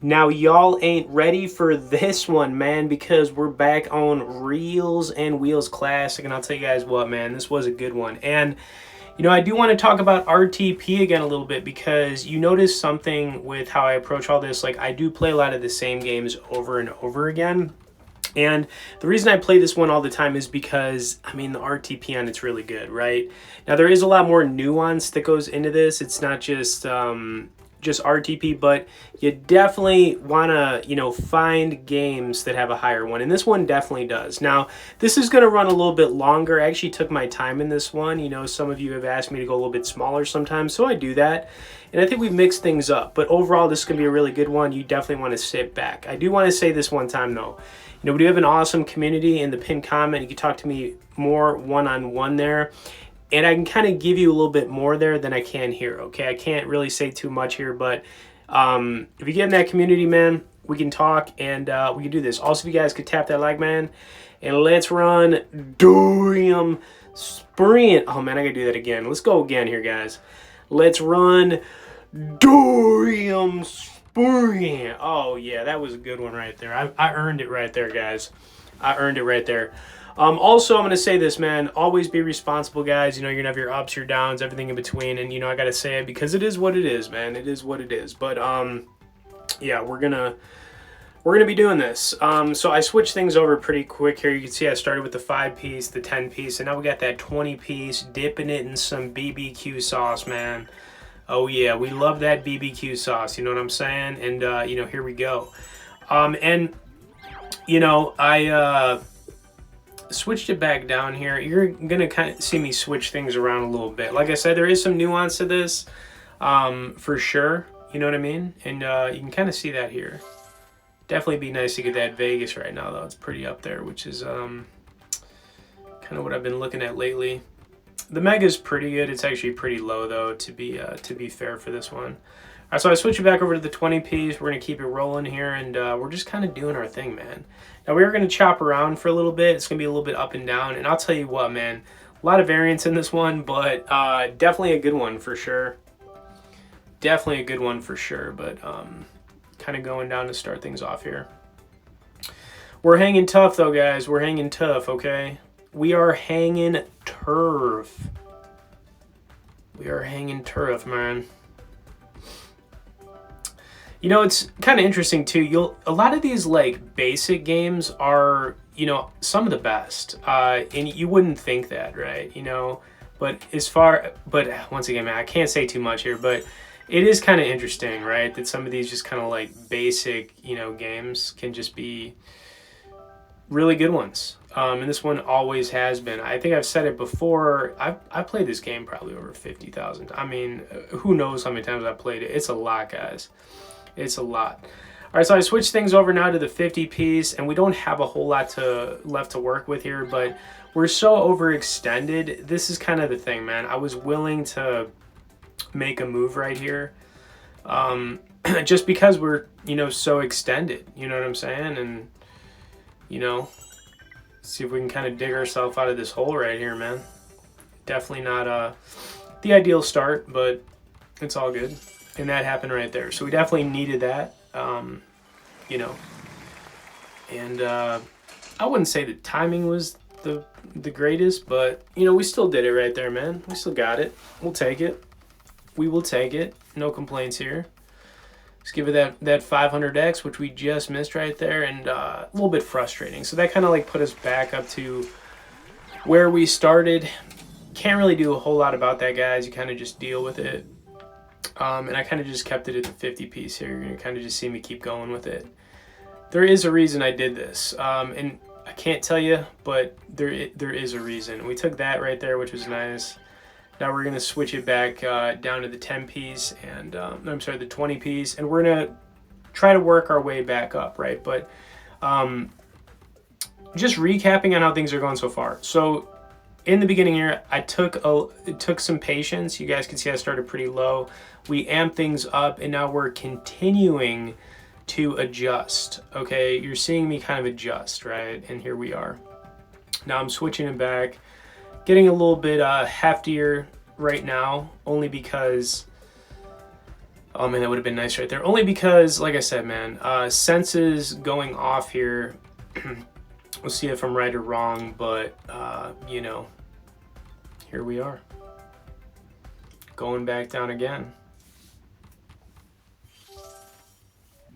Now, y'all ain't ready for this one, man, because we're back on Reels and Wheels Classic, and I'll tell you guys what, man, this was a good one. And, you know, I do want to talk about RTP again a little bit, because you notice something with how I approach all this. Like, I do play a lot of the same games over and over again. And the reason I play this one all the time is because, I mean, the RTP on it's really good, right? Now, there is a lot more nuance that goes into this. It's not just RTP, but you definitely want to, you know, find games that have a higher one. And this one definitely does. Now, this is going to run a little bit longer. I actually took my time in this one. You know, some of you have asked me to go a little bit smaller sometimes, so I do that. And I think we've mixed things up. But overall, this is going to be a really good one. You definitely want to sit back. I do want to say this one time, though. You know, we do have an awesome community. In the pinned comment, you can talk to me more one-on-one there. And I can kind of give you a little bit more there than I can here, okay? I can't really say too much here, but if you get in that community, man, we can talk and we can do this. Also, if you guys could tap that like, man, and let's run Durium Sprint. Oh, man, I got to do that again. Let's go again here, guys. Let's run Durium Sprint. Oh, yeah, that was a good one right there. I earned it right there, guys. I earned it right there. Also, I'm going to say this, man. Always be responsible, guys. You know, you're going to have your ups, your downs, everything in between. And, you know, I got to say it because it is what it is, man. It is what it is. But, yeah, we're going to be doing this. So I switched things over pretty quick here. You can see I started with the 5-piece, the 10-piece, and now we got that 20-piece, dipping it in some BBQ sauce, man. Oh, yeah, we love that BBQ sauce. You know what I'm saying? And, you know, here we go. And, you know, I switched it back down here. You're going to kind of see me switch things around a little bit. Like I said, there is some nuance to this for sure. You know what I mean? And you can kind of see that here. Definitely be nice to get that Vegas right now, though. It's pretty up there, which is kind of what I've been looking at lately. The Mega is pretty good. It's actually pretty low, though, to be fair for this one. All right, so I switch it back over to the 20-piece. We're going to keep it rolling here, and we're just kind of doing our thing, man. Now, we are going to chop around for a little bit. It's going to be a little bit up and down, and I'll tell you what, man, a lot of variance in this one, but definitely a good one for sure. Definitely a good one for sure, but kind of going down to start things off here. We're hanging tough, though, guys. We're hanging tough, okay? We are hanging turf. We are hanging turf, man. You know, it's kind of interesting too. A lot of these like basic games are, you know, some of the best. And you wouldn't think that, right? You know, but once again, man, I can't say too much here, but it is kind of interesting, right? That some of these just kind of like basic, you know, games can just be really good ones. And this one always has been. I think I've said it before. I've played this game probably over 50,000. I mean, who knows how many times I've played it. It's a lot, guys. It's a lot. All right, so I switched things over now to the 50-piece, and we don't have a whole lot left to work with here, but we're so overextended. This is kind of the thing, man. I was willing to make a move right here just because we're, you know, so extended. You know what I'm saying? And, you know, see if we can kind of dig ourselves out of this hole right here, man. Definitely not the ideal start, but it's all good. And that happened right there. So we definitely needed that, you know. And I wouldn't say the timing was the greatest, but, you know, we still did it right there, man. We still got it. We'll take it. We will take it. No complaints here. Let's give it that 500X, which we just missed right there, and a little bit frustrating. So that kind of like put us back up to where we started. Can't really do a whole lot about that, guys. You kind of just deal with it. And I kind of just kept it at the 50-piece here. You're going to kind of just see me keep going with it. There is a reason I did this. And I can't tell you, but there is a reason. We took that right there, which was nice. Now we're going to switch it back down to the 10-piece and, I'm sorry, the 20-piece. And we're going to try to work our way back up, right? But just recapping on how things are going so far. So in the beginning here, it took some patience. You guys can see I started pretty low. We amped things up, and now we're continuing to adjust. Okay, you're seeing me kind of adjust, right? And here we are. Now I'm switching it back, getting a little bit heftier right now, only because Oh man, that would have been nice right there. Only because, like I said, man, senses going off here. We'll see if I'm right or wrong, but you know, here we are. Going back down again.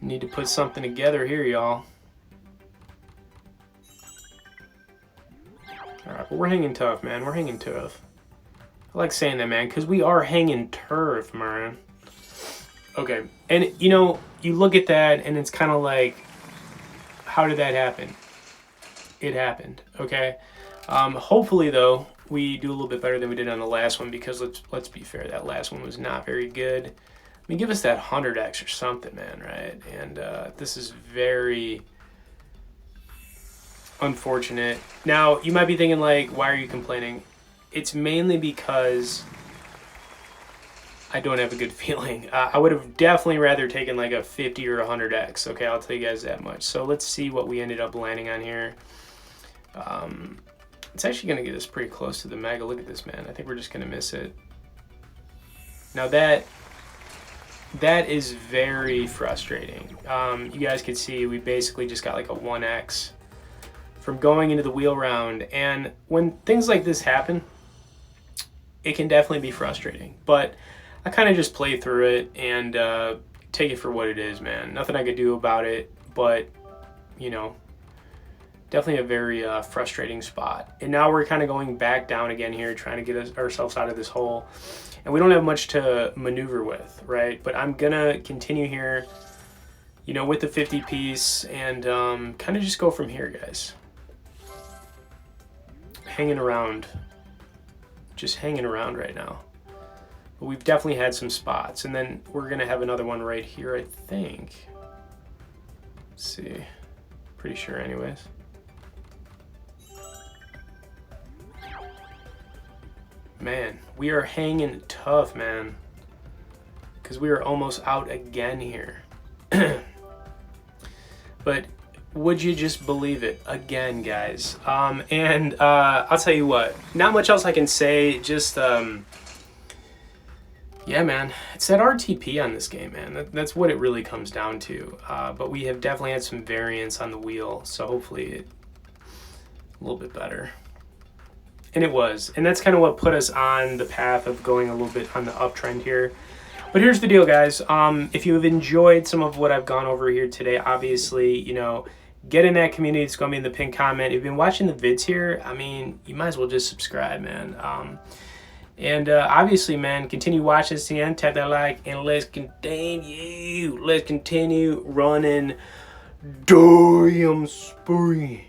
Need to put something together here, y'all. Alright, but we're hanging tough, man. We're hanging tough. I like saying that, man, because we are hanging turf, man. Okay, and you know, you look at that and it's kind of like, how did that happen? It happened, okay? Hopefully, though, we do a little bit better than we did on the last one, because let's be fair, that last one was not very good. I mean, give us that 100x or something, man, right? And this is very unfortunate. Now, you might be thinking, like, why are you complaining? It's mainly because I don't have a good feeling. I would have definitely rather taken like a 50 or 100x. Okay, I'll tell you guys that much. So let's see what we ended up landing on here. It's actually going to get us pretty close to the mega. Look at this, man. I think we're just going to miss it. Now that is very frustrating. You guys can see we basically just got like a 1x from going into the wheel round. And when things like this happen, it can definitely be frustrating. But I kind of just play through it and take it for what it is, man. Nothing I could do about it, but, you know, definitely a very frustrating spot. And now we're kind of going back down again here, trying to get ourselves out of this hole. And we don't have much to maneuver with, right? But I'm going to continue here, you know, with the 50 piece and kind of just go from here, guys. Hanging around. Just hanging around right now. But we've definitely had some spots, and then we're gonna have another one right here, I think. Let's see, pretty sure anyways. Man, we are hanging tough, man, because we are almost out again here. But would you just believe it again, guys? And I'll tell you what, not much else I can say, just yeah, man, it's that RTP on this game, man. That's what it really comes down to. But we have definitely had some variance on the wheel, so hopefully a little bit better. And it was. And that's kind of what put us on the path of going a little bit on the uptrend here. But here's the deal, guys. If you have enjoyed some of what I've gone over here today, obviously, you know, get in that community. It's going to be in the pinned comment. If you've been watching the vids here, I mean, you might as well just subscribe, man. And obviously, man, continue watching this to the end, tap that like, and let's continue running damn spree.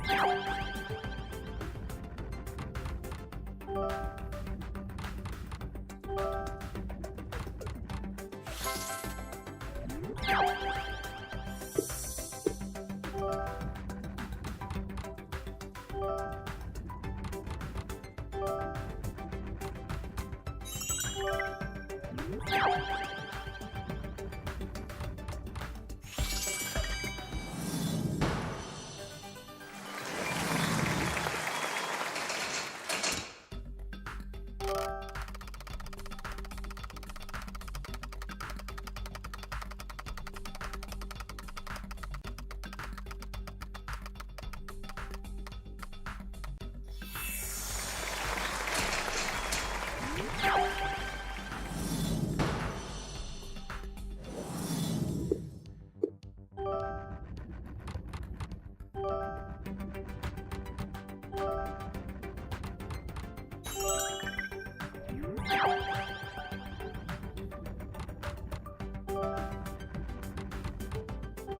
You